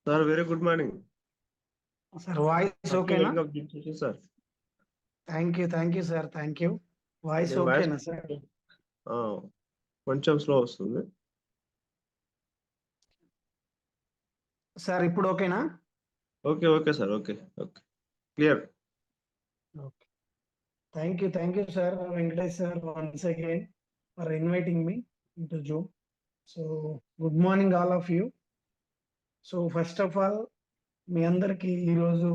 Sir, very good morning. Sir, voice Happy okay na? waking up, GCC, sir. Thank you, sir. Thank you. Voice నేను okay voice na, sir? కొంచెం slow వస్తుంది. Sir, ఇప్పుడు ఓకేనా? Okay sir, okay clear. Okay. Thank you, sir, Venkatesh sir, once again for inviting me into Zoom. So, good morning, all of you. So, first of all, మీ అందరికి ఈరోజు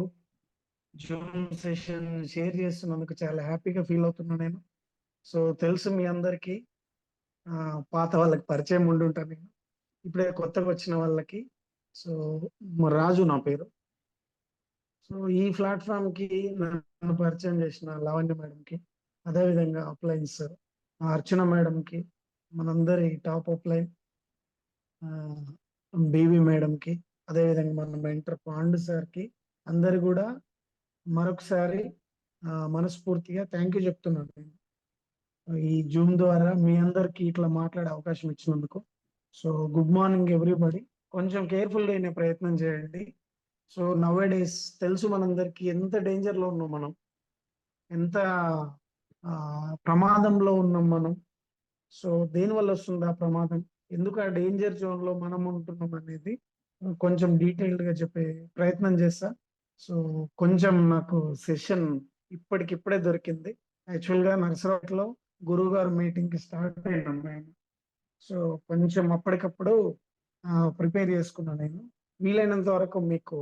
Zoom session share చేస్తున్నందుకు చాలా హ్యాపీగా feel అవుతున్నా నేను. So తెలుసు మీ అందరికి, పాత వాళ్ళకి పరిచయం ఉండుంటాను నేను. ఇప్పుడే కొత్తగా వచ్చిన వాళ్ళకి, సో రాజు నా పేరు. సో ఈ ప్లాట్ఫామ్ కి నన్ను పరిచయం చేసిన లావణ్య మేడంకి, అదేవిధంగా అప్లైన్స్ అర్చన మేడంకి, మనందరి టాప్ అప్లైన్ బీవీ మేడంకి, అదేవిధంగా మన మెంటర్ పాండు సార్కి, అందరు కూడా మరొకసారి మనస్ఫూర్తిగా థ్యాంక్ యూ చెప్తున్నాను నేను ఈ జూమ్ ద్వారా మీ అందరికి ఇట్లా మాట్లాడే అవకాశం ఇచ్చినందుకు. So good morning everybody. కొంచెం కేర్ఫుల్ అయిన ప్రయత్నం చేయండి. సో నవ్ డేస్ తెలుసు మనందరికి ఎంత డేంజర్ లో ఉన్నాం మనం, ఎంత ప్రమాదంలో ఉన్నాం మనం. సో దేని వల్ల వస్తుంది ఆ ప్రమాదం, ఎందుకు ఆ డేంజర్ జోన్ లో మనం ఉంటున్నాం అనేది కొంచెం డీటెయిల్డ్ గా చెప్పే ప్రయత్నం చేస్తా. సో కొంచెం నాకు సెషన్ ఇప్పటికిప్పుడే దొరికింది. యాక్చువల్ గా నర్సరావులో గురువు గారు మీటింగ్ కి స్టార్ట్ అయినాం మేము. సో కొంచెం అప్పటికప్పుడు ప్రిపేర్ చేసుకున్నాను నేను. వీలైనంత వరకు మీకు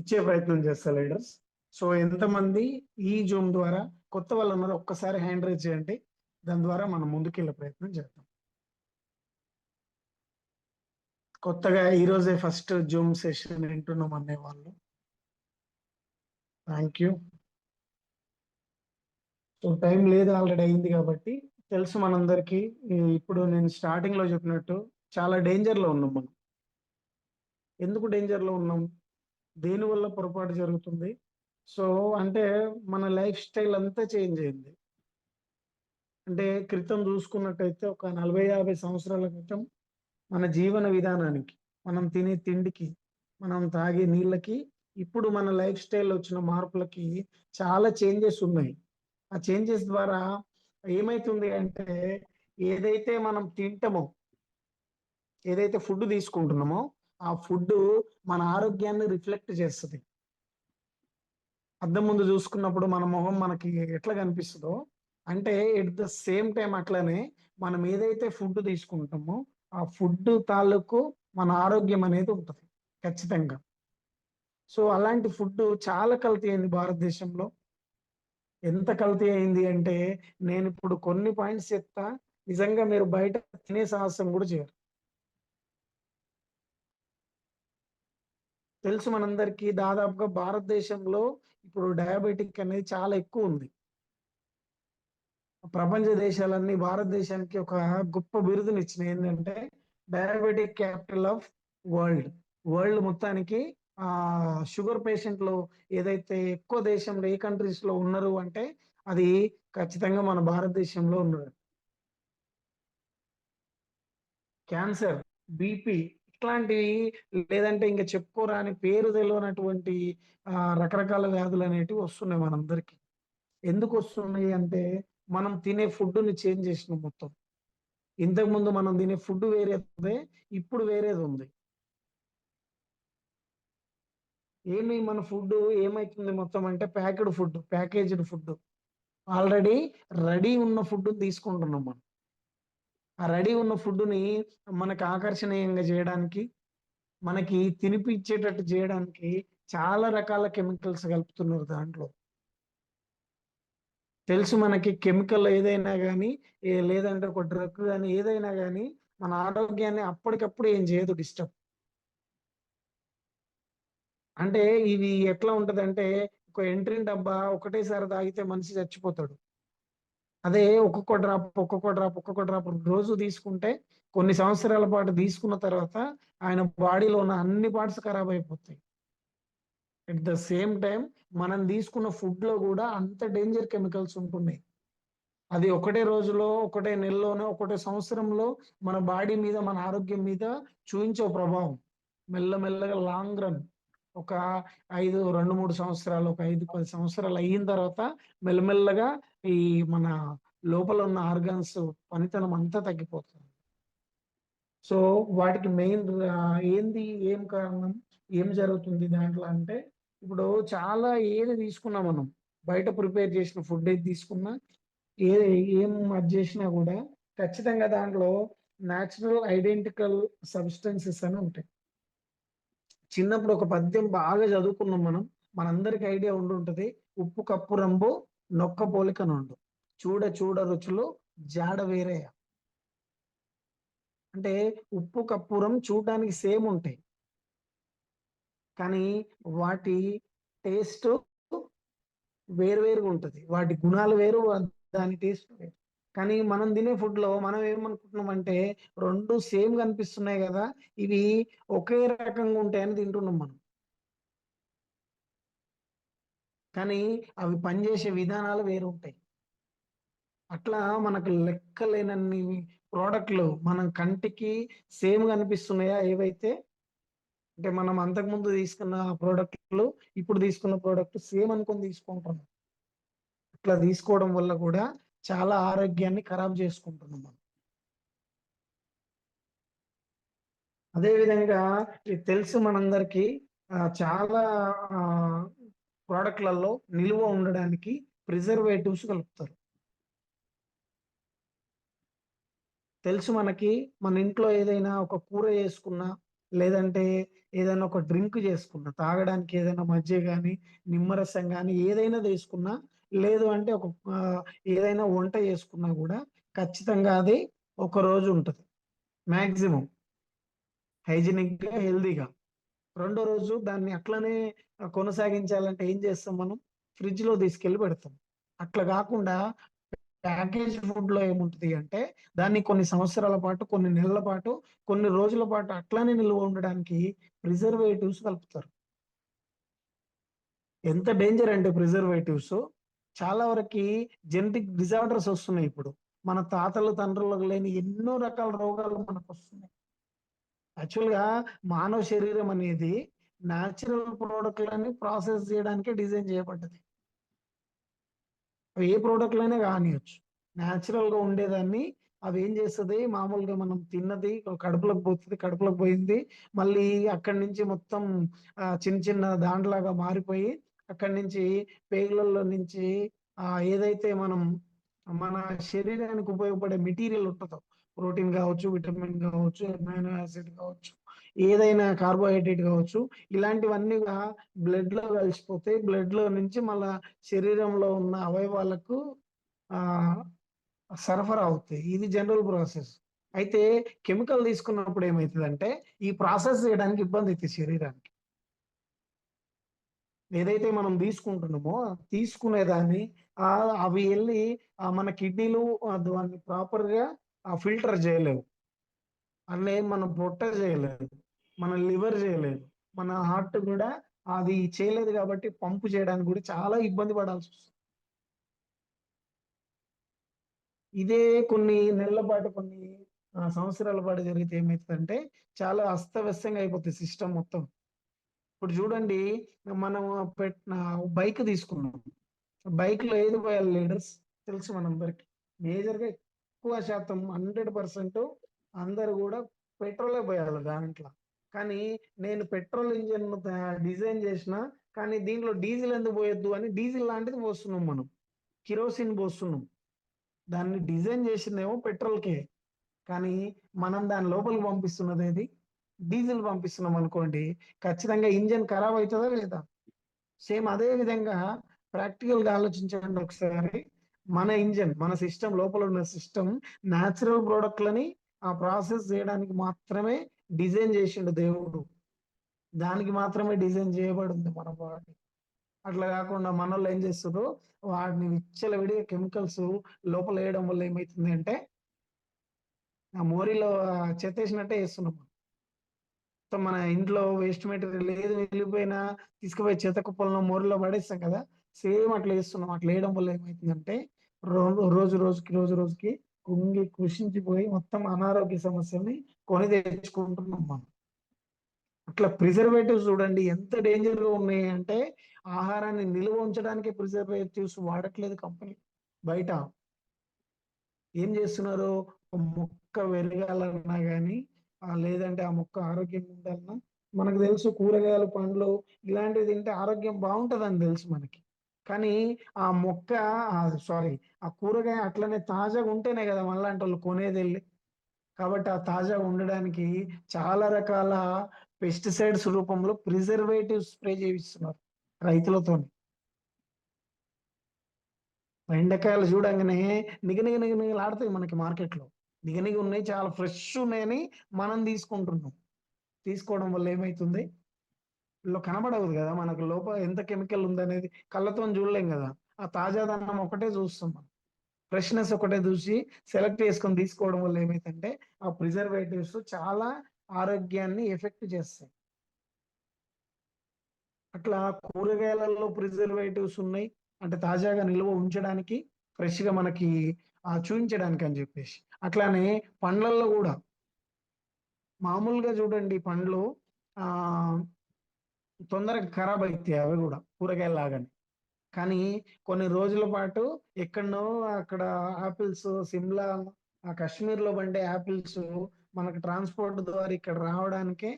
ఇచ్చే ప్రయత్నం చేస్తా లీడర్స్. సో ఎంతమంది ఈ జూమ్ ద్వారా కొత్త వాళ్ళు ఉన్నారో ఒక్కసారి హ్యాండ్ రైజ్ చేయండి, దాని ద్వారా మనం ముందుకెళ్ళే ప్రయత్నం చేద్దాం. కొత్తగా ఈ రోజే ఫస్ట్ జూమ్ సెషన్ వింటున్నాం అనే వాళ్ళు థ్యాంక్ యూ. సో టైం లేదు, ఆల్రెడీ అయింది కాబట్టి. తెలుసు మనందరికి, ఇప్పుడు నేను స్టార్టింగ్ లో చెప్పినట్టు చాలా డేంజర్ లో ఉన్నాం మనం. ఎందుకు డేంజర్ లో ఉన్నాం, దేని వల్ల పొరపాటు జరుగుతుంది? సో అంటే మన లైఫ్ స్టైల్ అంతా చేంజ్ అయింది. అంటే క్రితం చూసుకున్నట్టయితే ఒక 40-50 సంవత్సరాల క్రితం మన జీవన విధానానికి, మనం తినే తిండికి, మనం తాగే నీళ్ళకి, ఇప్పుడు మన లైఫ్ స్టైల్ వచ్చిన మార్పులకి చాలా చేంజెస్ ఉన్నాయి. ఆ చేంజెస్ ద్వారా ఏమైతుంది అంటే, ఏదైతే మనం తింటామో, ఏదైతే ఫుడ్ తీసుకుంటున్నామో ఆ ఫుడ్ మన ఆరోగ్యాన్ని రిఫ్లెక్ట్ చేస్తుంది. అద్దం ముందు చూసుకున్నప్పుడు మన మొహం మనకి ఎట్లా కనిపిస్తుందో, అంటే ఎట్ ద సేమ్ టైం అట్లనే మనం ఏదైతే ఫుడ్ తీసుకుంటామో ఆ ఫుడ్ తాలూకు మన ఆరోగ్యం అనేది ఉంటుంది ఖచ్చితంగా. సో అలాంటి ఫుడ్ చాలా కల్తీ అయింది భారతదేశంలో. ఎంత కల్తీ అయింది అంటే, నేను ఇప్పుడు కొన్ని పాయింట్స్ చెప్తా, నిజంగా మీరు బయట తినే సాహసం కూడా చేయరు. తెలుసు మనందరికీ, దాదాపుగా భారతదేశంలో ఇప్పుడు డయాబెటిక్ అనేది చాలా ఎక్కువ ఉంది. ప్రపంచ దేశాలన్నీ భారతదేశానికి ఒక గొప్ప బిరుదుని ఇచ్చినాయి, ఏంటంటే diabetic capital of world. World మొత్తానికి షుగర్ పేషెంట్లు ఏదైతే ఎక్కువ దేశంలో ఏ కంట్రీస్ లో ఉన్నారు అంటే అది ఖచ్చితంగా మన భారతదేశంలో ఉన్నారు. క్యాన్సర్, బీపీ ఇట్లాంటివి, లేదంటే ఇంకా చెప్పుకోరాని పేరు తెలియనటువంటి రకరకాల వ్యాధులు అనేటివి వస్తున్నాయి మనందరికి. ఎందుకు వస్తున్నాయి అంటే, మనం తినే ఫుడ్ ని చేంజ్ చేసినాం మొత్తం. ఇంతకు ముందు మనం తినే ఫుడ్ వేరే ఉంది, ఇప్పుడు వేరేది ఉంది. మన ఫుడ్ ఏమైతుంది మొత్తం అంటే, packed food, packaged food, already ready ఉన్న ఫుడ్ తీసుకుంటున్నాం మనం. ఆ రెడీ ఉన్న ఫుడ్ ని మనకు ఆకర్షణీయంగా చేయడానికి, మనకి తినిపించేటట్టు చేయడానికి చాలా రకాల కెమికల్స్ కలుపుతున్నారు దాంట్లో. తెలుసు మనకి కెమికల్ ఏదైనా కానీ, లేదంటే ఒక డ్రగ్ కానీ, ఏదైనా కానీ మన ఆరోగ్యాన్ని అప్పటికప్పుడు ఏం చేయదు డిస్టర్బ్. అంటే ఇది ఎట్లా ఉంటదంటే, ఒక ఎంట్రీన్ డబ్బా ఒకటేసారి తాగితే మనిషి చచ్చిపోతాడు. అదే ఒక్కొక్క డ్రాప్ రోజు తీసుకుంటే, కొన్ని సంవత్సరాల పాటు తీసుకున్న తర్వాత ఆయన బాడీలో ఉన్న అన్ని పార్ట్స్ ఖరాబ్ అయిపోతాయి. అట్ ద సేమ్ టైం మనం తీసుకున్న ఫుడ్ లో కూడా అంత డేంజర్ కెమికల్స్ ఉంటున్నాయి. అది ఒకటే రోజులో, ఒకటే నెలలోనో, ఒకటే సంవత్సరంలో మన బాడీ మీద, మన ఆరోగ్యం మీద చూపించే ప్రభావం. మెల్లమెల్లగా లాంగ్ రన్ ఒక 2, 3 సంవత్సరాలు, ఒక 5, 10 సంవత్సరాలు అయిన తర్వాత మెల్లమెల్లగా ఈ మన లోపల ఉన్న ఆర్గాన్స్ పనితనం అంతా తగ్గిపోతుంది. సో వాటికి మెయిన్ ఏం కారణం, ఏం జరుగుతుంది దాంట్లో అంటే, ఇప్పుడు చాలా ఏది తీసుకున్నా మనం, బయట ప్రిపేర్ చేసిన ఫుడ్ ఏది తీసుకున్నా, ఏ ఏం అది చేసినా కూడా ఖచ్చితంగా దాంట్లో న్యాచురల్ ఐడెంటికల్ సబ్స్టెన్సెస్ అని ఉంటాయి. చిన్నప్పుడు ఒక పద్యం బాగా చదువుకున్నాం మనం, మనందరికి ఐడియా ఉండుంటది. ఉప్పు కప్పు రంబు నొక్క పోలిక నుండు, చూడ చూడ రుచులు జాడ వేరే. అంటే ఉప్పు కప్పురం చూడడానికి సేమ్ ఉంటాయి, కానీ వాటి టేస్ట్ వేరువేరుగా ఉంటది. వాటి గుణాలు వేరు, దాని టేస్ట్ వేరు. కానీ మనం తినే ఫుడ్ లో మనం ఏమనుకుంటున్నామంటే, రెండు సేమ్ కనిపిస్తున్నాయి కదా, ఇవి ఒకే రకంగా ఉంటాయని తింటున్నాం మనం. కానీ అవి పనిచేసే విధానాలు వేరు ఉంటాయి. అట్లా మనకు లెక్కలేనన్ని ప్రోడక్ట్లు మనం కంటికి సేమ్ కనిపిస్తున్నాయా ఏవైతే, అంటే మనం అంతకుముందు తీసుకున్న ప్రోడక్ట్లు ఇప్పుడు తీసుకున్న ప్రోడక్ట్ సేమ్ అనుకొని తీసుకుంటున్నాం. అట్లా తీసుకోవడం వల్ల కూడా చాలా ఆరోగ్యాన్ని ఖరాబ్ చేసుకుంటున్నాం మనం. అదే విధంగా ఇది తెలుసు మనందరికీ, చాలా ప్రోడక్ట్లలో నిల్వ ఉండడానికి ప్రిజర్వేటివ్స్ కలుపుతారు. తెలుసు మనకి, మన ఇంట్లో ఏదైనా ఒక కూర చేసుకున్నా, లేదంటే ఏదైనా ఒక డ్రింక్ చేసుకున్నా, తాగడానికి ఏదైనా మజ్జిగ కానీ, నిమ్మరసం కానీ ఏదైనా తీసుకున్నా, లేదు అంటే ఏదైనా వంట చేసుకున్నా కూడా ఖచ్చితంగా అది ఒక రోజు ఉంటుంది మ్యాక్సిమం, హైజీనిక్గా హెల్దీగా. రెండో రోజు దాన్ని అట్లనే కొనసాగించాలంటే ఏం చేస్తాం మనం, ఫ్రిడ్జ్లో తీసుకెళ్ళి పెడతాం. అట్లా కాకుండా ప్యాకేజ్ ఫుడ్ లో ఏముంటది అంటే, దాన్ని కొన్ని సంవత్సరాల పాటు, కొన్ని నెలల పాటు, కొన్ని రోజుల పాటు అట్లానే నిల్వ ఉండడానికి ప్రిజర్వేటివ్స్ కలుపుతారు. ఎంత డేంజర్ అంటే ప్రిజర్వేటివ్స్, చాలా వరకు జెనెటిక్ డిజార్డర్స్ వస్తున్నాయి ఇప్పుడు. మన తాతలు తండ్రులకు లేని ఎన్నో రకాల రోగాలు మనకు వస్తున్నాయి. యాక్చువల్ గా మానవ శరీరం అనేది న్యాచురల్ ప్రోడక్ట్లని ప్రాసెస్ చేయడానికే డిజైన్ చేయబడ్డది. అవి ఏ ప్రోడక్ట్లైనా కానియచ్చు. న్యాచురల్ గా ఉండేదాన్ని అవి ఏం చేస్తుంది, మామూలుగా మనం తిన్నది కడుపులోకి పోతుంది, కడుపులోకి పోయింది, మళ్ళీ అక్కడి నుంచి మొత్తం చిన్న చిన్న దాంట్లాగా మారిపోయి, అక్కడి నుంచి పేగులలో నుంచి ఏదైతే మనం మన శరీరానికి ఉపయోగపడే మెటీరియల్ ఉంటుందో, ప్రోటీన్ కావచ్చు, విటమిన్ కావచ్చు, అమైనో యాసిడ్ కావచ్చు, ఏదైనా కార్బోహైడ్రేట్ కావచ్చు, ఇలాంటివన్నీ బ్లడ్ లో కలిసిపోతాయి. బ్లడ్ లో నుంచి మళ్ళా శరీరంలో ఉన్న అవయవాలకు ఆ సరఫరా అవుతాయి. ఇది జనరల్ ప్రాసెస్. అయితే కెమికల్ తీసుకున్నప్పుడు ఏమవుతుందంటే, ఈ ప్రాసెస్ చేయడానికి ఇబ్బంది అవుతుంది శరీరానికి. ఏదైతే మనం తీసుకుంటున్నామో తీసుకునేదాన్ని అవి వెళ్ళి మన కిడ్నీలు దాన్ని ప్రాపర్ గా ఫిల్టర్ చేయలేవు, అట్లే మనం పొట్ట చేయలేదు, మన లివర్ చేయలేదు, మన హార్ట్ కూడా అది చేయలేదు. కాబట్టి పంపు చేయడానికి కూడా చాలా ఇబ్బంది పడాల్సి వస్తుంది. ఇదే కొన్ని నెలల పాటు, కొన్ని సంవత్సరాల పాటు జరిగితే ఏమవుతుందంటే, చాలా అస్తవ్యస్తంగా అయిపోతుంది సిస్టమ్ మొత్తం. ఇప్పుడు చూడండి, మనం పెట్టిన బైక్ తీసుకున్నాం, బైక్ లో ఏది పోయాలి లీడర్స్ తెలుసు మనందరికి. మేజర్ గా ఎక్కువ శాతం 100% అందరు కూడా పెట్రోలే పోయాలి దాంట్లో. కానీ నేను పెట్రోల్ ఇంజిన్ డిజైన్ చేసిన, కానీ దీంట్లో డీజిల్ ఎందుకు పోయొద్దు అని డీజిల్ లాంటిది పోస్తున్నాం మనం, కిరోసిన్ పోస్తున్నాం. దాన్ని డిజైన్ చేసిందేమో పెట్రోల్కే, కానీ మనం దాని లోపలికి పంపిస్తున్నది ఏది, డీజిల్ పంపిస్తున్నాం అనుకోండి, ఖచ్చితంగా ఇంజన్ ఖరాబ్ అవుతుందా లేదా? సేమ్ అదే విధంగా ప్రాక్టికల్ గా ఆలోచించండి ఒకసారి. మన ఇంజన్, మన సిస్టమ్ లోపల ఉన్న సిస్టమ్ న్యాచురల్ ప్రోడక్ట్లని ఆ ప్రాసెస్ చేయడానికి మాత్రమే డిజైన్ చేసిండు దేవుడు, దానికి మాత్రమే డిజైన్ చేయబడింది మన బాడీ. అట్లా కాకుండా మన వాళ్ళు ఏం చేస్తారు, వాటిని విచ్చలవిడిగా కెమికల్స్ లోపల వేయడం వల్ల ఏమైతుంది అంటే, ఆ మోరీలో చెత్తేసినట్టే వేస్తున్నాం. మొత్తం మన ఇంట్లో వేస్ట్ మెటీరియల్ ఏది వెళ్ళిపోయినా తీసుకుపోయి చెత్త కుప్పలను మోరీలో పడేస్తాం కదా, సేమ్ అట్లా వేస్తున్నాం. అట్లా వేయడం వల్ల ఏమైతుందంటే, రోజు రోజుకి కుంగి కృషించిపోయి మొత్తం అనారోగ్య సమస్యల్ని కొని తెచ్చుకుంటున్నాం మనం. అట్లా ప్రిజర్వేటివ్స్ చూడండి ఎంత డేంజర్ గా ఉన్నాయి అంటే, ఆహారాన్ని నిల్వ ఉంచడానికి ప్రిజర్వేటివ్స్ వాడట్లేదు కంపెనీ. బయట ఏం చేస్తున్నారు, ఒక మొక్క పెరగాలన్నా కానీ లేదంటే ఆ మొక్క ఆరోగ్యంగా ఉండాలన్నా, మనకు తెలుసు కూరగాయలు పండ్లు ఇలాంటివి తింటే ఆరోగ్యం బాగుంటుందని తెలుసు మనకి. కానీ ఆ మొక్క సారీ ఆ కూరగాయ అట్లనే తాజాగా ఉంటేనే కదా మనలాంటి వాళ్ళు కొనేది వెళ్ళి. కాబట్టి ఆ తాజాగా ఉండడానికి చాలా రకాల పెస్టిసైడ్స్ రూపంలో ప్రిజర్వేటివ్ స్ప్రే చేయిస్తున్నారు రైతులతో. బెండకాయలు చూడంగానే నిగనిగ నిగనిగలాడతాయి మనకి మార్కెట్లో. నిగనిగ ఉన్నాయి, చాలా ఫ్రెష్ ఉన్నాయని మనం తీసుకుంటున్నాం. తీసుకోవడం వల్ల ఏమైతుంది, కనబడదు కదా మనకు లోపల ఎంత కెమికల్ ఉందనేది కళ్ళతోని చూడలేం కదా. ఆ తాజాదనం ఒకటే చూస్తాం మనం. ఫ్రెష్‌నెస్ ఒకటే చూసి సెలెక్ట్ చేసుకొని తీసుకోవడం వల్ల ఏమైద్దంటే, ఆ ప్రిజర్వేటివ్స్ చాలా ఆరోగ్యాన్ని ఎఫెక్ట్ చేస్తాయి. అట్లా కూరగాయలలో ప్రిజర్వేటివ్స్ ఉన్నాయి. అంటే తాజాగా నిల్వ ఉంచడానికి, ఫ్రెష్‌గా మనకి చూయించడానికి అని జెప్పేసి. అట్లానే పండ్లల్లో గూడా మామూలుగా చూడండి పండ్లు ఆహ్, తొందరగా ఖరాబ్ అయితాయి అవి గూడా కూరగాయల్లాగానే. కానీ కొన్ని రోజుల పాటు ఎక్కడనో అక్కడ ఆపిల్స్ సిమ్లా, కాశ్మీర్‌లో పండే ఆపిల్స్ మనకు ట్రాన్స్‌పోర్ట్ ద్వారా ఇక్కడ రావడానికే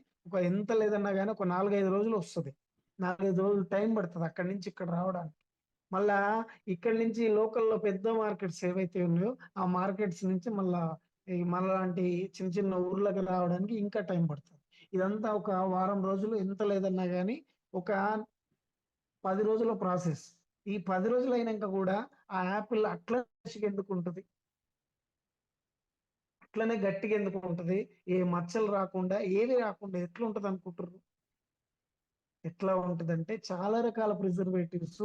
ఎంత లేదన్నా గాని ఒక 4, 5 రోజులు వస్తది. 4, 5 రోజులు టైం పడతది అక్కడి నుంచి ఇక్కడ రావడానికి. మళ్ళా ఇక్కడి నుంచి లోకల్‌లో పెద్ద మార్కెట్స్ ఏవైతే ఉన్నాయో, ఆ మార్కెట్స్ నుంచి మళ్ళా ఈ మనలాంటి చిన్న చిన్న ఊర్లకి రావడానికి ఇంకా టైం పడతది. ఇదంతా ఒక వారం రోజులు ఎంత లేదన్నా గాని ఒక 10 రోజుల ప్రాసెస్. ఈ 10 రోజులైనంక గూడా ఆ యాపిల్ అట్లా ఫ్రెష్‌గెందుకుంటది? అట్లనే గట్టిగెందుకుంటది? ఏ మచ్చలు రాకుండా, ఏవి రాకుండా ఎట్లుంటదనుకుంటుర్రు? ఎట్లా ఉంటదంటే చాలా రకాల ప్రిజర్వేటివ్స్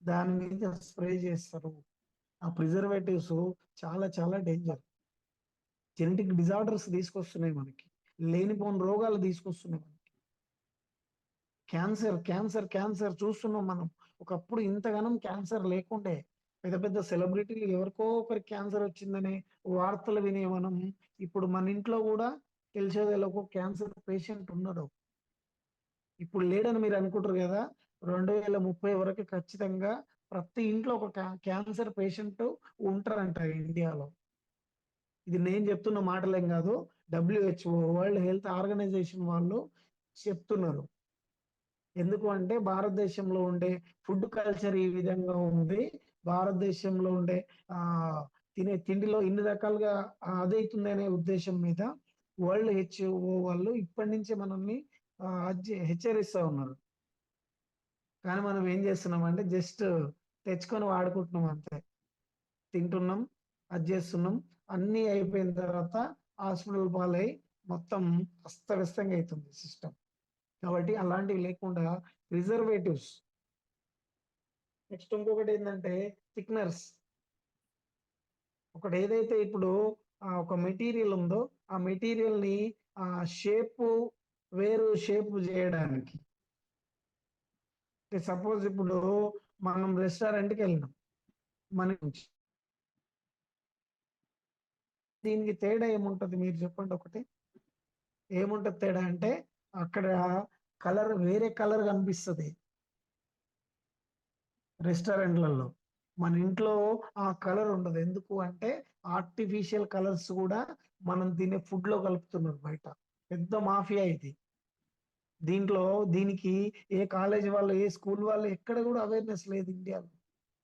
దాని మీద స్ప్రే చేస్తారు. ఆ ప్రిజర్వేటివ్స్ చాలా చాలా డేంజర్. జెనెటిక్ డిజార్డర్స్ తీసుకొస్తున్నాయి మనకి. లేనిపోని రోగాలు తీసుకొస్తున్నాయి. క్యాన్సర్ చూస్తున్నాం మనం. ఒకప్పుడు ఇంతగనం క్యాన్సర్ లేకుండే. పెద్ద పెద్ద సెలబ్రిటీలు ఎవరికో ఒకరికి క్యాన్సర్ వచ్చిందనే వార్తలు వినే మనం. ఇప్పుడు మన ఇంట్లో గూడా తెలిసో తెలవకో క్యాన్సర్ పేషెంట్ ఉన్నాడు. ఇప్పుడు లేడని మీరు అనుకుంటారు గదా! 2030 వరకు ఖచ్చితంగా ప్రతి ఇంట్లో ఒక క్యాన్సర్ పేషెంట్ ఉంటారంట ఇండియాలో. ఇది నేను చెప్తున్న మాటలేం గాదు. డబ్ల్యూహెచ్ఓ వరల్డ్ హెల్త్ ఆర్గనైజేషన్ వాళ్ళు చెప్తున్నారు. ఎందుకు అంటే భారతదేశంలో ఉండే ఫుడ్ కల్చర్ ఈ విధంగా ఉంది. భారతదేశంలో ఉండే తినే తిండిలో ఇన్ని రకాలుగా అదైతుందనే ఉద్దేశం మీద వరల్డ్ హెచ్ఓ వాళ్ళు ఇప్పటి నుంచే మనల్ని హెచ్చరిస్తా ఉన్నారు. కానీ మనం ఏం చేస్తున్నామంటే జస్ట్ తెచ్చుకొని వాడుకుంటున్నాం అంతే. తింటున్నాం, అది చేస్తున్నాం. అన్నీ అయిపోయిన తర్వాత హాస్పిటల్ పాలై మొత్తం అస్తవ్యస్తంగా అయితుంది సిస్టమ్. కాబట్టి అలాంటివి లేకుండా ప్రిజర్వేటివ్స్. నెక్స్ట్ ఇంకొకటేందంటే థిక్‌నర్స్. ఒకటేదైతే ఇప్పుడు ఒక మెటీరియల్ ఉందో, ఆ మెటీరియల్‌ని షేపు షేప్ జేయడానికి. సపోజ్ ఇప్పుడు మనం రెస్టారెంట్‌కెళ్ళినాం. మన నుంచి దీనికి తేడా ఏముంటది మీరు చెప్పండి ఒకటి? ఏముంటది తేడా అంటే అక్కడ వేరే కలర్ కనిపిస్తది రెస్టారెంట్‌లలో. మన ఇంట్లో ఆ కలర్ ఉండదు. ఎందుకు అంటే ఆర్టిఫిషియల్ కలర్స్ గూడా మనం తినే ఫుడ్‌లో కలుపుతున్నారు బయట. పెద్ద మాఫియా ఇది. దీంట్లో దీనికి ఏ కాలేజీ వాళ్ళు, ఏ స్కూల్ వాళ్ళు ఎక్కడ గూడా అవేర్‌నెస్ లేదు ఇండియాలో.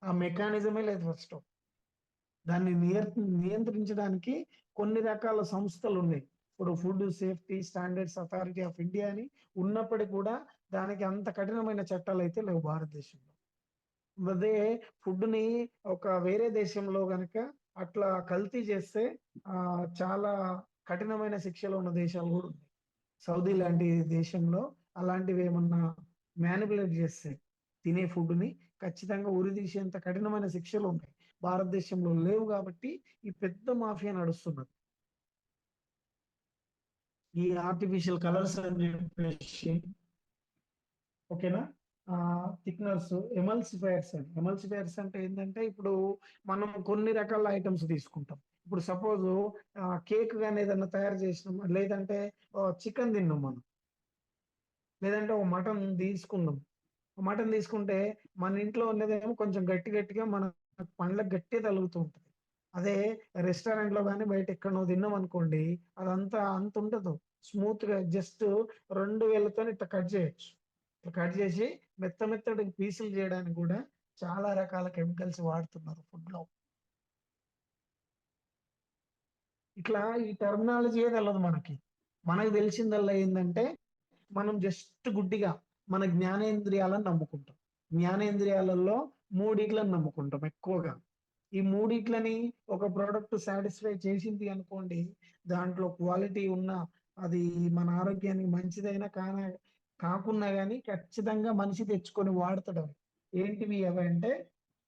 ఆ మెకానిజమే లేదు ఫస్ట్. దాన్ని నియంత్రించడానికి కొన్ని రకాల సంస్థలున్నాయి. ఇప్పుడు food safety standards authority of India అని ఉన్నప్పటికి కూడా దానికి అంత కఠినమైన చట్టాలైతే లేవు భారతదేశంలో. అదే ఫుడ్‌ని ఒక వేరే దేశంలో గనక అట్లా కల్తీ చేస్తే చాలా కఠినమైన శిక్షలు ఉన్న దేశాలు గూడా ఉన్నాయి. సౌదీ లాంటి దేశంలో అలాంటివేమన్నా మ్యానిపులేట్ చేస్తే తినే ఫుడ్‌ని ఖచ్చితంగా ఉరితీసేంత కఠినమైన శిక్షలున్నాయి. భారతదేశంలో లేవు గాబట్టి ఈ పెద్ద మాఫియా నడుస్తున్నది. ఈ ఆర్టిఫిషియల్ కలర్స్ అని జెప్పేసి ఓకేనా? థిక్‌నర్స్, ఎమల్సిఫైయర్స్ అంటే ఏందంటే ఇప్పుడు మనం కొన్ని రకాల ఐటెమ్స్ తీసుకుంటాం. ఇప్పుడు సపోజు కేక్ గాని ఏదన్నా తయారు చేసినాం లేదంటే చికెన్ తిన్నాం మనం. లేదంటే ఒక మటన్ తీసుకుందాం. మటన్ తీసుకుంటే మన ఇంట్లో ఉన్నదేమో కొంచెం గట్టిగా మన పండ్లకు గట్టిగా తగులుతూ ఉంటుంది. అదే రెస్టారెంట్‌లో గాని, బయట ఎక్కడనో తిన్నామనుకోండి, అదంతా అంత ఉండదు. స్మూత్‌గా జస్ట్ 2 వేళ్ళతోని ఇట్లా కట్ చేయొచ్చు. ఇట్లా కట్ చేసి మెత్తటి పీసులు చేయడానికి కూడా చాలా రకాల కెమికల్స్ వాడుతున్నారు ఫుడ్‌లో. ఇట్లా ఈ టెర్మినాలజీయే తెలవదు మనకి. మనకు తెలిసిందల్లా ఏందంటే, మనం జస్ట్ గుడ్డిగా మన జ్ఞానేంద్రియాలను నమ్ముకుంటాం. జ్ఞానేంద్రియాలలో మూడిట్లని నమ్ముకుంటాం ఎక్కువగా. ఈ మూడిట్లని ఒక ప్రొడక్ట్ సాటిస్ఫై చేసింది అనుకోండి, దాంట్లో క్వాలిటీ ఉన్న అది మన ఆరోగ్యానికి మంచిదైనా కాకున్నా గాని ఖచ్చితంగా మనిషి తెచ్చుకొని వాడతాడవి. ఏంటివి అవంటే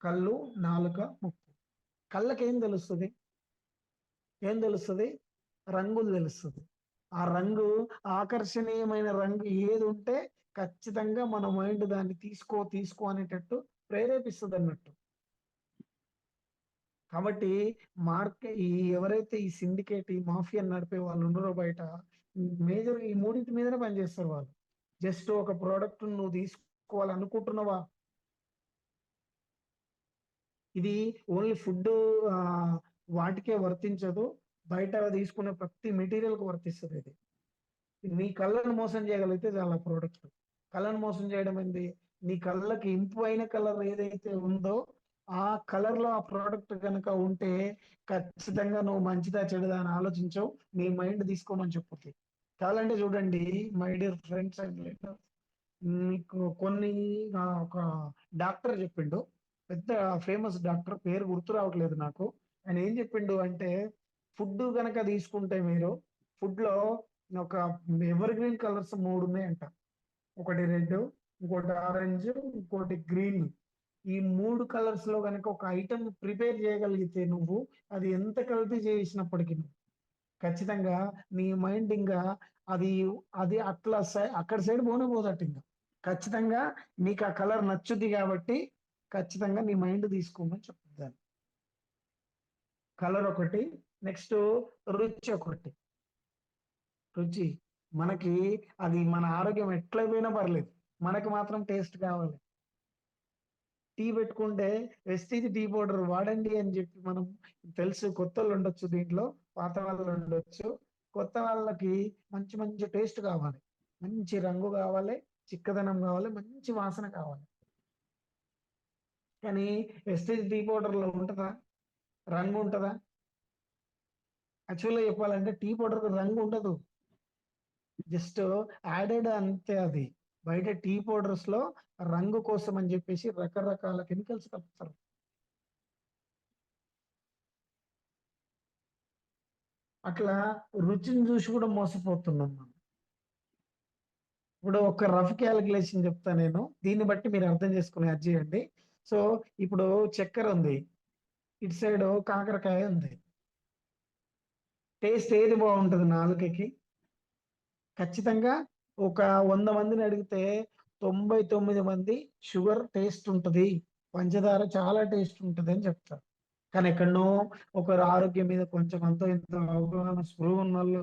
కళ్ళు, నాలుక, ముక్కు. కళ్ళకేం తెలుస్తది? ఏం తెలుస్తది? రంగులు తెలుస్తది. ఆ రంగు ఆకర్షణీయమైన రంగు ఏదుంటే ఖచ్చితంగా మన మైండ్ దాన్ని తీసుకో అనేటట్టు ప్రేరేపిస్తదన్నట్టు. కాబట్టి ఈ ఎవరైతే ఈ సిండికేట్, ఈ మాఫియా నడిపే వాళ్ళు ఉన్నారో బయట, మేజర్‌గా ఈ మూడిటి మీదనే పనిచేస్తారు వాళ్ళు. జస్ట్ ఒక ప్రొడక్ట్ నువ్వు తీసుకోవాలనుకుంటున్నావా? ఇది ఓన్లీ ఫుడ్డు ఆహ్, వాటికే వర్తించదు. బయట తీసుకునే ప్రతి మెటీరియల్‌కి వర్తిస్తదిది. నీ కళ్ళను మోసం చేయగలిగితే చాలు ఆ ప్రొడక్ట్. కళ్ళను మోసం చేయడం ఏంది? నీ కళ్ళకి ఇంపైన కలర్ ఏదైతే ఉందో, ఆ కలర్‌లో ఆ ప్రొడక్ట్ గనక ఉంటే, ఖచ్చితంగా నువ్వు మంచిదా, చెడుదా అని ఆలోచించవు. నీ మైండ్ తీసుకోమని చెప్పుద్ది. కావాలంటే చూడండి my dear friends and relatives, మీకు కొన్ని ఒక డాక్టర్ చెప్పిండు. పెద్ద ఫేమస్ డాక్టర్, పేరు గుర్తు రావట్లేదు నాకు. ఆయన ఏం చెప్పిండు అంటే, ఫుడ్ గనక తీసుకుంటే మీరు, ఫుడ్‌లో ఒక ఎవర్ గ్రీన్ కలర్స్ 3 ఉన్నాయంట. ఒకటి రెడ్, ఇంకోటి ఆరెంజ్, ఇంకోటి గ్రీన్. ఈ 3 కలర్స్‌లో గనక ఒక ఐటెమ్ ప్రిపేర్ చేయగలిగితే నువ్వు, అది ఎంత కల్తీ చేసినప్పటికి ఖచ్చితంగా నీ మైండ్ ఇంగా అది అది అట్లా అక్కడి సైడ్ పోనే పోదటింక. ఖచ్చితంగా నీకు ఆ కలర్ నచ్చుద్ది కాబట్టి, ఖచ్చితంగా నీ మైండ్ తీసుకోమని చెప్తాను. కలర్ ఒకటి, నెక్స్ట్ రుచి ఒకటి. రుచి. మనకి అది మన ఆరోగ్యం ఎట్లా పోయినా పర్లేదు. మనకి మాత్రం టేస్ట్ కావాలి. టీ పెట్టుకుంటే వెస్టీజ్ టీ పౌడర్ వాడండి అని చెప్పి మనం తెలుసు, కొత్తోళ్ళుండొచ్చు దీంట్లో, పాత వాళ్ళుండొచ్చు. కొత్త వాళ్ళకి మంచి మంచి టేస్ట్ కావాలి. మంచి రంగు కావాలి, చిక్కదనం కావాలి, మంచి వాసన కావాలి. కానీ వెస్టీజ్ టీ పౌడర్‌లో ఉంటదా? రంగు ఉంటదా? యాక్చువల్‌గా చెప్పాలంటే టీ పౌడర్‌కి రంగు ఉండదు. జస్ట్ యాడెడ్ అంతే అది. బయట టీ పౌడర్స్‌లో రంగు కోసం అని చెప్పేసి రకరకాల కెమికల్స్ కలుపుతారు. అట్లా రుచిని చూసి కూడా మోసపోతున్నాం మనం. ఇప్పుడు ఒక రఫ్ కాలిక్యులేషన్ చెప్తా నేను. దీన్ని బట్టి మీరు అర్థం చేసుకొని అది చేయండి. సో, ఇప్పుడు చక్కెర ఉంది. ఇటు సైడు కాకరకాయ ఉంది. టేస్ట్ ఏది బావుంటది నాలుకకి? ఖచ్చితంగా ఒక 100 మందిని అడిగితే 99 మంది షుగర్ టేస్ట్ ఉంటది. పంచదార చాలా టేస్ట్ ఉంటదని చెప్తారు. కానీ ఎక్కడనో ఒకరు ఆరోగ్యం మీద కొంచెం అంతో ఇంతో అవగాహన స్పృహ ఉన్నోళ్ళు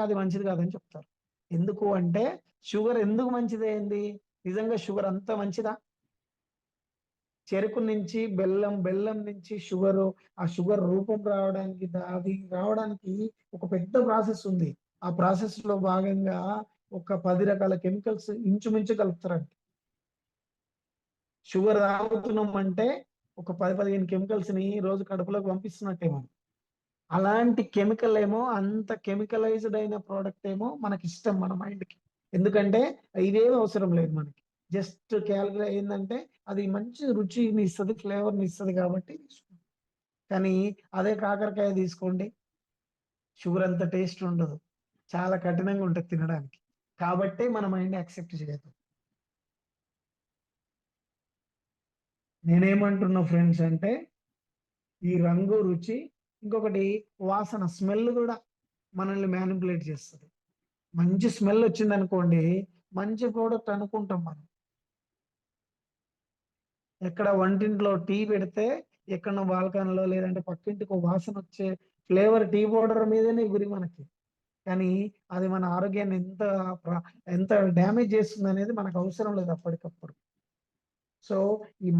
అది మంచిది కాదని చెప్తారు. ఎందుకు అంటే షుగర్ ఎందుకు మంచిదయింది? నిజంగా షుగర్ అంత మంచిదా? చెరుకు నుంచి బెల్లం, బెల్లం నుంచి షుగరు, ఆ షుగర్ రూపం రావడానికి అది రావడానికి ఒక పెద్ద ప్రాసెస్ ఉంది. ఆ ప్రాసెస్‌లో భాగంగా ఒక 10 రకాల కెమికల్స్ ఇంచుమించు కలుపుతారంట. షుగర్ తాగుతున్నామంటే ఒక 10, 15 కెమికల్స్‌ని రోజు కడుపులోకి పంపిస్తున్నట్టే మనం. అలాంటి కెమికల్ ఏమో, అంత కెమికలైజ్డ్ అయిన ప్రొడక్ట్ ఏమో మనకిష్టం మన మైండ్‌కి. ఎందుకంటే ఇవేవి అవసరం లేదు మనకి. జస్ట్ ఏందంటే అది మంచి రుచిని ఇస్తది, ఫ్లేవర్‌ని ఇస్తది కాబట్టి తీసుకుంటాం. కానీ అదే కాకరకాయ తీసుకోండి, షుగర్ అంత టేస్ట్ ఉండదు. చాలా కఠినంగా ఉంటది తినడానికి. కాబట్టే మన మైండ్ యాక్సెప్ట్ చేయదు. నేనేమంటున్నా ఫ్రెండ్స్ అంటే, ఈ రంగు, రుచి, ఇంకొకటి వాసన, స్మెల్ గూడా మనల్ని మ్యానిప్యులేట్ చేస్తది. మంచి స్మెల్ వచ్చిందనుకోండి, మంచి ప్రొడక్ట్ అనుకుంటాం మనం. ఎక్కడ వంటింట్లో టీ పెడితే, ఎక్కడనో బాల్కనీలో లేదంటే పక్కింటికో వాసనొచ్చే ఫ్లేవర్ టీ పౌడర్ మీదనే గురి మనకి. కానీ అది మన ఆరోగ్యాన్ని ఎంత డ్యామేజ్ చేస్తుంది అనేది మనకు అవసరం లేదు అప్పటికప్పుడు. సో ఈ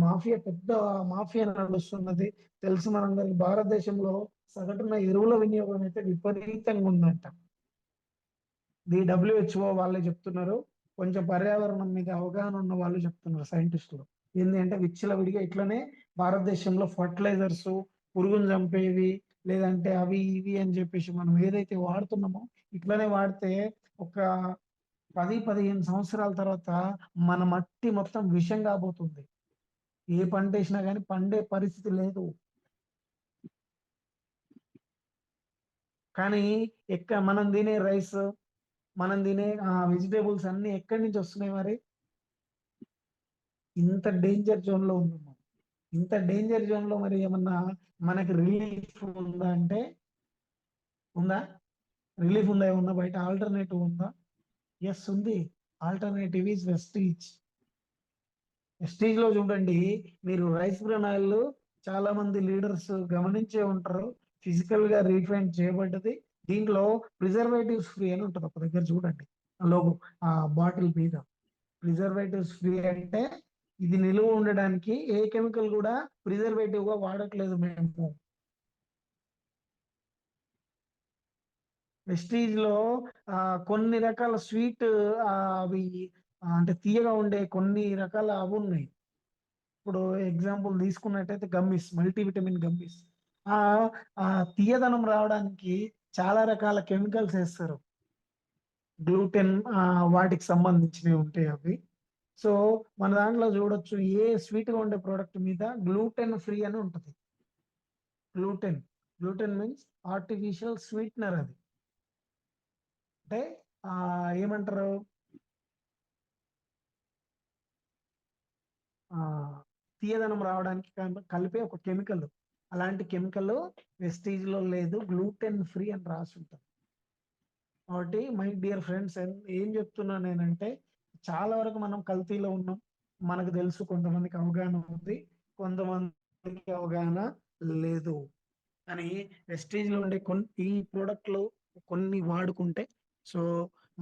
పెద్ద మాఫియా నడుస్తున్నది. తెలుసు మనందరికి భారతదేశంలో సగటున ఎరువుల వినియోగం అయితే విపరీతంగా ఉందంట. WHO వాళ్ళే చెప్తున్నారు. కొంచెం పర్యావరణం మీద అవగాహన ఉన్న వాళ్ళు చెప్తున్నారు సైంటిస్టులు. ఏంది అంటే విచ్చలవిడిగా ఇట్లనే భారతదేశంలో ఫర్టిలైజర్స్, పురుగును చంపేవి, లేదంటే అవి ఇవి అని చెప్పేసి మనం ఏదైతే వాడుతున్నామో ఇట్లనే వాడితే ఒక 10-15 సంవత్సరాల తర్వాత మన మట్టి మొత్తం విషం కాబోతుంది. ఏ పంట వేసినా కానీ పండే పరిస్థితి లేదు. కానీ మనం తినే రైస్, మనం తినే వెజిటేబుల్స్ అన్ని ఎక్కడి నుంచి వస్తున్నాయి మరి? ఇంత డేంజర్ జోన్ లో ఉన్నాం మనం. ఇంత డేంజర్ జోన్ లో మరి ఏమన్నా మనకి రిలీఫ్ ఉందా అంటే ఉందా? రిలీఫ్ ఉందా? ఏమన్నా బయట ఆల్టర్నేటివ్ ఉందా? ఎస్ ఉంది. Alternative is Vestige. వెస్టీజ్ లో చూడండి, మీరు రైస్ బ్రాన్ ఆయిల్ చాలా మంది లీడర్స్ గమనించే ఉంటారు. ఫిజికల్ గా రీఫైండ్ చేయబడ్డది. దీంట్లో ప్రిజర్వేటివ్స్ ఫ్రీ అని ఉంటుంది. ఒక దగ్గర చూడండి లోగో, ఆ బాటిల్ మీద ప్రిజర్వేటివ్స్ ఫ్రీ అంటే ఇది నిలువ ఉండడానికి ఏ కెమికల్ కూడా ప్రిజర్వేటివ్ గా వాడట్లేదు మేము. వెస్టీజ్ లో కొన్ని రకాల స్వీట్ అవి అంటే తీయగా ఉండే కొన్ని రకాల అవి ఉన్నాయి. ఇప్పుడు ఎగ్జాంపుల్ తీసుకున్నట్టయితే గమ్మీస్, మల్టీవిటమిన్ గమ్మీస్. ఆ ఆ తీయదనం రావడానికి చాలా రకాల కెమికల్స్ వేస్తారు. గ్లూటెన్ వాటికి సంబంధించినవి ఉంటాయి అవి. సో మన దాంట్లో చూడొచ్చు, ఏ స్వీట్ గా ఉండే ప్రోడక్ట్ మీద గ్లూటెన్ ఫ్రీ అని ఉంటుంది. Gluten gluten means artificial sweetener. అది అంటే ఏమంటారు, ఆ తీయదనం రావడానికి కలిపే ఒక కెమికల్. అలాంటి కెమికల్ వెస్టీజ్ లో లేదు, గ్లూటెన్ ఫ్రీ అని రాసి ఉంటుంది. కాబట్టి మై డియర్ ఫ్రెండ్స్, ఏం చెప్తున్నా నేనంటే చాలా వరకు మనం కల్తీలో ఉన్నాం. మనకు తెలుసు, కొంతమందికి అవగాహన ఉంది, కొంతమందికి అవగాహన లేదు. కానీ వెస్టీజ్ లో ఉండే ఈ ప్రోడక్ట్లు కొన్ని వాడుకుంటే సో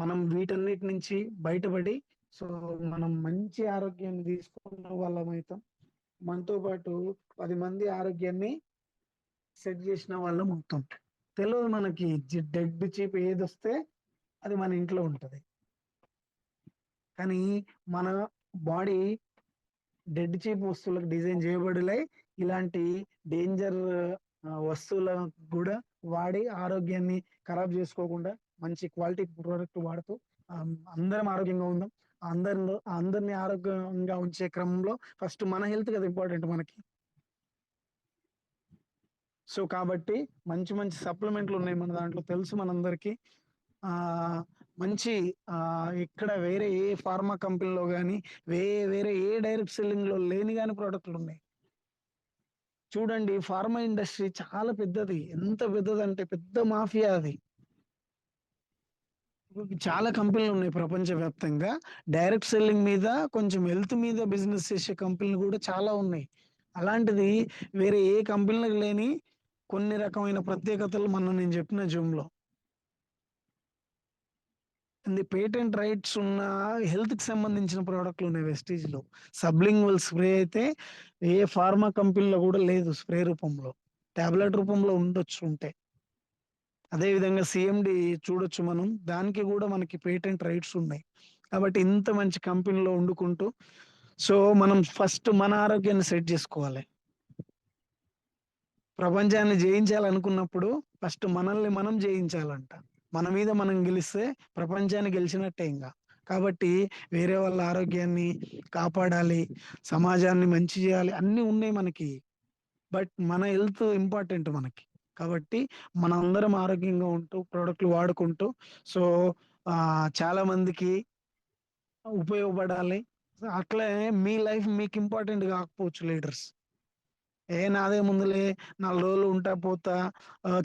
మనం వీటన్నిటి నుంచి బయటపడి సో మనం మంచి ఆరోగ్యాన్ని తీసుకున్న వాళ్ళం అవుతాం. మనతో పాటు 10 మంది ఆరోగ్యాన్ని సెట్ చేసిన వాళ్ళం అవుతాం. తెలియదు మనకి డెడ్ చీప్ ఏది వస్తే అది మన ఇంట్లో ఉంటది. కానీ మన బాడీ డెడ్ చీప్ వస్తువులకు డిజైన్ చేయబడలే. ఇలాంటి డేంజర్ వస్తువులను కూడా వాడి ఆరోగ్యాన్ని ఖరాబ్ చేసుకోకుండా మంచి క్వాలిటీ ప్రోడక్ట్ వాడుతూ అందరం ఆరోగ్యంగా ఉందాం. అందరిని ఆరోగ్యంగా ఉంచే క్రమంలో ఫస్ట్ మన హెల్త్ కదా ఇంపార్టెంట్ మనకి. సో కాబట్టి మంచి మంచి సప్లిమెంట్లు ఉన్నాయి మన దాంట్లో, తెలుసు మనందరికీ. ఆ మంచి ఇక్కడ వేరే ఏ ఫార్మా కంపెనీలో కానీ వేరే ఏ డైరెక్ట్ సెల్లింగ్ లో లేని కానీ ప్రోడక్ట్లు ఉన్నాయి. చూడండి, ఫార్మా ఇండస్ట్రీ చాలా పెద్దది. ఎంత పెద్దది అంటే పెద్ద మాఫియా అది. చాలా కంపెనీలు ఉన్నాయి ప్రపంచవ్యాప్తంగా. డైరెక్ట్ సెల్లింగ్ మీద, కొంచెం హెల్త్ మీద బిజినెస్ చేసే కంపెనీలు కూడా చాలా ఉన్నాయి. అలాంటిది వేరే ఏ కంపెనీలకు లేని కొన్ని రకమైన ప్రత్యేకతలు నేను చెప్పిన జూమ్ లో పేటెంట్ రైట్స్ ఉన్న హెల్త్ కి సంబంధించిన ప్రోడక్ట్లు ఉన్నాయి వెస్టీజ్ లో. సబ్లింగ్వల్ స్ప్రే అయితే ఏ ఫార్మా కంపెనీలో కూడా లేదు. స్ప్రే రూపంలో, టాబ్లెట్ రూపంలో ఉండొచ్చు ఉంటే. అదే విధంగా సిఎండి చూడొచ్చు మనం, దానికి కూడా మనకి పేటెంట్ రైట్స్ ఉన్నాయి. కాబట్టి ఇంత మంచి కంపెనీలో వండుకుంటూ సో మనం ఫస్ట్ మన ఆరోగ్యాన్ని సెట్ చేసుకోవాలి. ప్రపంచాన్ని జయించాలనుకున్నప్పుడు ఫస్ట్ మనల్ని మనం జయించాలంట. మన మీద మనం గెలిస్తే ప్రపంచాన్ని గెలిచినట్టే ఇంకా. కాబట్టి వేరే వాళ్ళ ఆరోగ్యాన్ని కాపాడాలి, సమాజాన్ని మంచి చేయాలి, అన్నీ ఉన్నాయి మనకి. బట్ మన హెల్త్ ఇంపార్టెంట్ మనకి. కాబట్టి మనం అందరం ఆరోగ్యంగా ఉంటూ ప్రోడక్ట్లు వాడుకుంటూ సో చాలా మందికి ఉపయోగపడాలి. అట్లే మీ లైఫ్ మీకు ఇంపార్టెంట్ కాకపోవచ్చు లీడర్స్. నాదే ముందులే 4 రోజులు ఉంటా పోతా,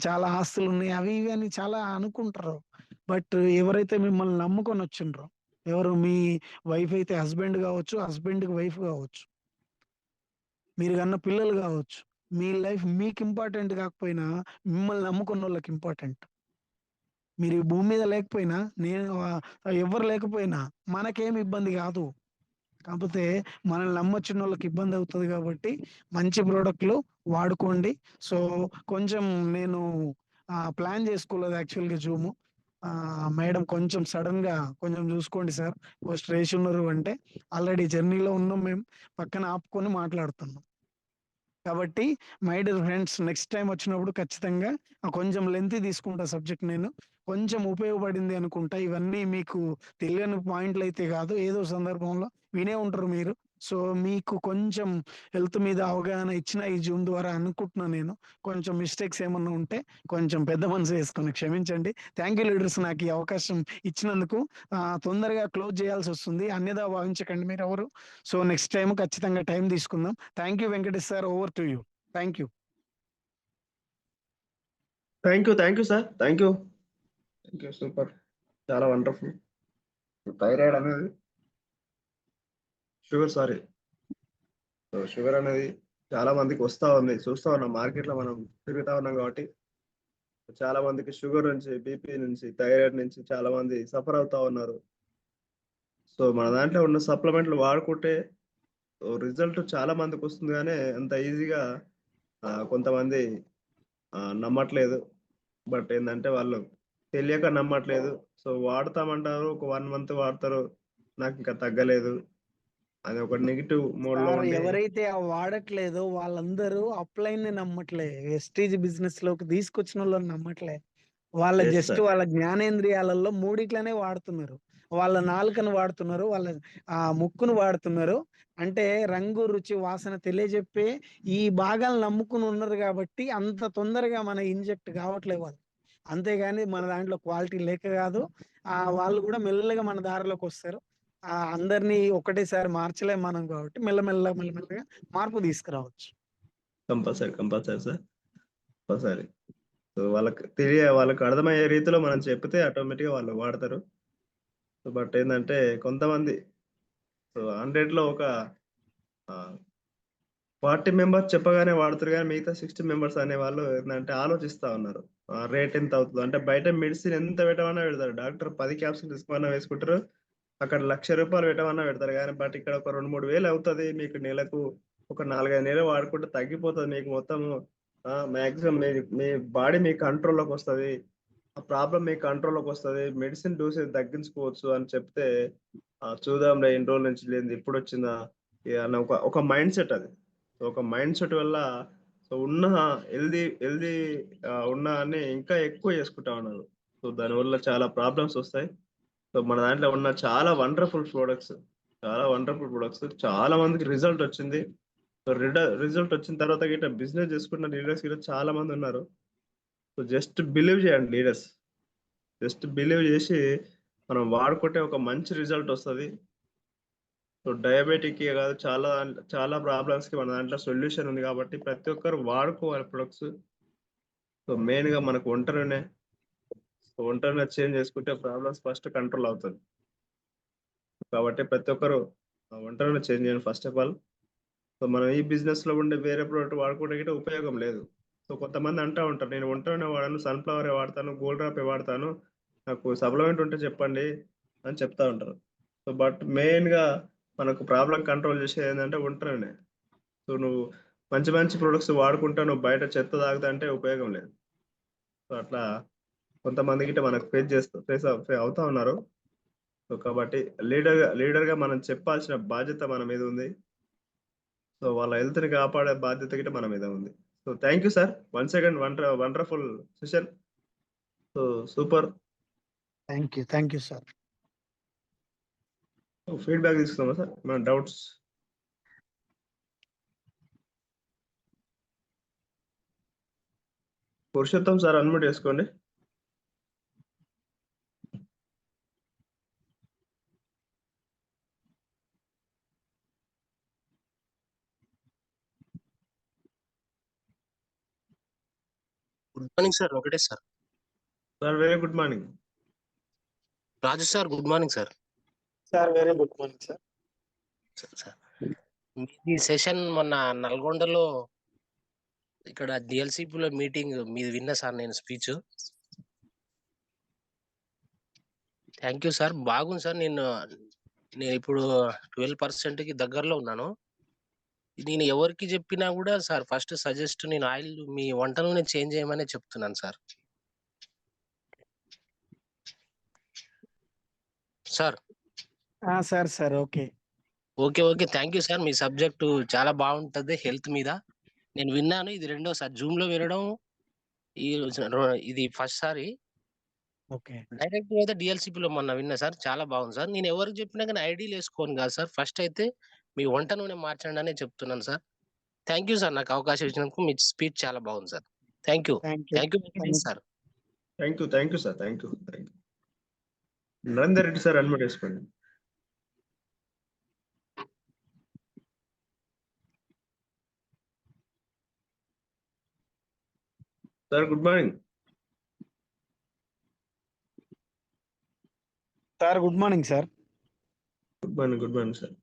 చాలా ఆస్తులు ఉన్నాయి అవి ఇవి అని చాలా అనుకుంటారు. బట్ ఎవరైతే మిమ్మల్ని నమ్ముకొని వచ్చిండ్రో, ఎవరు మీ వైఫ్ అయితే హస్బెండ్ కావచ్చు, హస్బెండ్కి వైఫ్ కావచ్చు, మీరు కన్న పిల్లలు కావచ్చు, మీ లైఫ్ మీకు ఇంపార్టెంట్ కాకపోయినా మిమ్మల్ని నమ్ముకున్న వాళ్ళకి ఇంపార్టెంట్. మీరు ఈ భూమి మీద లేకపోయినా, నేను ఎవ్వరు లేకపోయినా మనకేం ఇబ్బంది కాదు. కాకపోతే మనల్ని నమ్మొచ్చినోళ్ళకి ఇబ్బంది అవుతది కాబట్టి మంచి ప్రొడక్ట్‌లు వాడుకోండి. సో, కొంచెం నేను ప్లాన్ చేసుకోలేదు యాక్చువల్‌గా జూము. మేడం కొంచెం సడెన్‌గా కొంచెం చూసుకోండి సార్. స్ట్రెస్ ఉన్నారు అంటే ఆల్రెడీ జర్నీలో ఉన్నాం మేము. పక్కన ఆపుకొని మాట్లాడుతున్నాం. కాబట్టి my dear friends, next time వచ్చినప్పుడు ఖచ్చితంగా కొంచెం లెంతీ తీసుకుంటా సబ్జెక్ట్ నేను. కొంచెం ఉపయోగపడింది అనుకుంటా. ఇవన్నీ మీకు తెలియని పాయింట్‌లయితే కాదు. ఏదో సందర్భంలో వినే ఉంటారు మీరు. సో, మీకు కొంచెం హెల్త్ మీద అవగాహన ఇచ్చిన ఈ జూమ్ ద్వారా అనుకుంటున్నా నేను. కొంచెం మిస్టేక్స్ ఏమన్నా ఉంటే కొంచెం పెద్ద మనసు చేసుకొని క్షమించండి. థాంక్ యూ లీడర్స్, నాకు ఈ అవకాశం ఇచ్చినందుకు. తొందరగా క్లోజ్ చేయాల్సొస్తుంది. అన్యథా భావించకండి మీరెవరు. సో, నెక్స్ట్ టైమ్ ఖచ్చితంగా టైం తీసుకుందాం. Thank you Venkatesh sir. Over to you. Thank you. Thank you sir. Thank you. Super. చాలా వండర్ఫుల్. థైరాయిడ్ అనేది సారీ. షుగర్ అనేది చాలా మందికి వస్తా ఉంది. చూస్తా ఉన్నాం మార్కెట్‌లో, మనం తిరుగుతా ఉన్నాం కాబట్టి చాలా మందికి షుగర్ నుంచి, బీపీ నుంచి, థైరాయిడ్ నుంచి చాలా మంది సఫర్ అవుతా ఉన్నారు. సో, మన దాంట్లో ఉన్న సప్లిమెంట్లు వాడుకుంటే రిజల్ట్ చాలా మందికొస్తుంది గానీ అంత ఈజీగా కొంతమంది నమ్మట్లేదు. బట్ ఏందంటే వాళ్ళు తెలియక నమ్మట్లేదు. సో, వాడతామంటారు. ఒక 1 మంత్ వాడతారు. నాకింకా తగ్గలేదు. అది ఒక నెగెటివ్ మోడ్‌లో సార్, ఉండి ఎవరైతే వాడట్లేదో వాళ్ళందరూ అప్‌లైన్‌ని నమ్మట్లే. వెస్టీజ్ బిజినెస్‌లోకి తీసుకొచ్చినోళ్ళని నమ్మట్లే. Yes sir. వాళ్ళ జ్ఞానేంద్రియాలలో మూడిట్లనే వాడుతున్నారు. వాళ్ళ నాలుకను వాడుతున్నారు. వాళ్ళ ముక్కును వాడుతున్నారు. అంటే రంగు, రుచి, వాసన తెలియజెప్పే ఈ భాగాలను నమ్ముకొని ఉన్నారు గాబట్టి అంత తొందరగా మన ఇంజెక్ట్ కావట్లేదు వాళ్ళు. అంతేగాని మన దాంట్లో క్వాలిటీ లేక గాదు. వాళ్ళు గూడా మెల్లగా మన దారిలోకొస్తారు. అందరిని ఒకటేసారి మార్చలేం మనం గాబట్టి మెల్లమెల్లగా మార్పు తీసుకురావచ్చు. Compulsory sir. కంపల్సరీ. సో, వాళ్ళకి అర్థమయ్యే రీతిలో మనం చెప్తే ఆటోమేటిక్‌గా వాళ్ళు వాడతారు. సో, బట్ ఏందంటే కొంతమంది 100లో ఒక ఆహ్, 40 మెంబర్స్ చెప్పగానే వాడుతారు గానీ మిగతా 60 మెంబర్స్ అనేవాళ్ళు ఏందంటే ఆలోచిస్తా ఉన్నారు. రేట్ ఎంత అవుతదో, అంటే బయట మెడిసిన్ ఎంత పెట్టమన్నా పెడతారు. డాక్టర్ 10 క్యాప్సూల్ తీసుకోమన్నా వేసుకుంటారు. అక్కడ రూ. 1,00,000 పెట్టమన్నా పెడతారు గానీ, బట్ ఇక్కడ ఒక 2, 3 వేలు అవుతది. మీకు నెలకు ఒక 4, 5 నెలలు వాడుకుంటే తగ్గిపోతది మీకు మొత్తము. మాక్సిమం మీ బాడీ మీ కంట్రోల్‌లోకొస్తది. ఆ ప్రాబ్లమ్ మీ కంట్రోల్‌లోకొస్తది. మెడిసిన్ డోసేజ్ తగ్గించుకోవచ్చు అని చెప్తే, చూద్దాంలే ఇన్ని రోజుల నుంచి లేనిది ఇప్పుడొచ్చిందా? అన్న ఒక మైండ్ సెట్ అది. సో, ఒక మైండ్ సెట్ వల్ల ఉన్న హెల్తీ ఉన్నదాన్ని ఇంకా ఎక్కువ చేసుకుంటా ఉన్నారు. సో, దానివల్ల చాలా ప్రాబ్లమ్స్ ఒస్తాయి. సో, మన దాంట్లో ఉన్న చాలా వండర్‌ఫుల్ ప్రొడక్ట్స్ చాలా మందికి రిజల్ట్ వచ్చింది. సో, రిజల్ట్ వచ్చిన తర్వాత గిట్ట బిజినెస్ చేసుకున్న లీడర్స్ గిట్ట చాలా మందున్నారు. సో, జస్ట్ బిలీవ్ చేయండి లీడర్స్. జస్ట్ బిలీవ్ చేసి మనం వాడుకుంటే ఒక మంచి రిజల్ట్ ఒస్తది. సో, డయాబెటిక్‌కే కాదు, చాలా ప్రాబ్లమ్స్‌కి మన దాంట్లో సొల్యూషన్ ఉంది కాబట్టి ప్రతి ఒక్కరు వాడుకోవాలి ప్రొడక్ట్స్. సో, మెయిన్‌గా మనకు వంటనే చేంజ్ చేసుకుంటే ప్రాబ్లమ్స్ ఫస్ట్ కంట్రోల్ అవుతది. కాబట్టి ప్రతి ఒక్కరు వంటలను చేంజ్ చేయండి ఫస్ట్ ఆఫ్ ఆల్. సో, మనం ఈ బిజినెస్‌లో ఉండే వేరే ప్రొడక్ట్ వాడుకుంటే గిట్ట ఉపయోగం లేదు. సో, కొంతమంది అంటా ఉంటారు, నేను వంట నూనె వాడను, సన్‌ఫ్లవరే వాడతాను, గోల్డ్ డ్రాపే వాడతాను. నాకు సప్లిమెంట్ ఉంటే చెప్పండి అని చెప్తా ఉంటారు. సో, బట్ మెయిన్‌గా మనకు ప్రాబ్లమ్ కంట్రోల్ చేసేది ఏందంటే వంట నూనె. సో, నువ్వు మంచి మంచి ప్రొడక్ట్స్ వాడుకుంటా నువ్వు బయట చెత్త తాగుతా అంటే ఉపయోగం లేదు. సో, అట్లా కొంతమంది గిట్ట మనకు ఫేస్ అవుతా ఉన్నారు. సో, కాబట్టి లీడర్‌గా మనం చెప్పాల్సిన బాధ్యత మన మీద ఉంది. సో, వాళ్ళ హెల్త్‌ని కాపాడే బాధ్యత గిట్ట మన మీద ఉంది. So, thank you sir. Once again wonderful session. So, super. Thank you sir. Feedback తీసుకుందామా సార్? మన డౌట్స్. పురుషోత్తం సార్ అన్‌మ్యూట్ చేసుకోండి. Good morning sir. Venkatesh sir. Sir very good morning. Raju sir good morning sir. Sir very good morning sir. Sir ఈ session మొన్న నల్గొండలో ఇక్కడ డిఎల్సిపిలో meeting మీది విన్నా సార్ నేను స్పీచ్. Thank you sir. బాగుంది సార్. నేను ఇప్పుడు 12% దగ్గరలో ఉన్నాను. నేను ఎవరికి చెప్పినా కూడా సార్ ఫస్ట్ సజెస్ట్ నేను ఆయిల్ మీ వంట నూనె చేంజ్ చేయమనే చెప్తున్నాను sir. Sir sir okay. Okay. Thank you sir. Me subject చాలా బాగుంటది హెల్త్ మీద. నేను విన్నాను. ఇది రెండోసారి జూమ్‌లో వినడం. ఈ ఇది ఫస్ట్ సారి. ఓకే. డైరెక్ట్‌గా అయితే డీఎల్‌సీపీలో మొన్న విన్నా సార్. చాలా బాగుంది సార్. నేను ఎవరికి చెప్పినా గాని ఐడీలు ఏసుకోను కాదు సార్. ఫస్ట్ అయితే మీ వంట నూనె మార్చండి అనే చెప్తున్నాను సార్. Thank you sir. నాకు అవకాశం ఇచ్చినందుకు మీ స్పీచ్ చాలా బాగుంది sir. Thank you. Thank you. Thank you sir. Thank you sir. Thank you. Narender Reddy sir unmute చేసుకోండి. Sir good morning. Sir good morning sir. Good morning sir.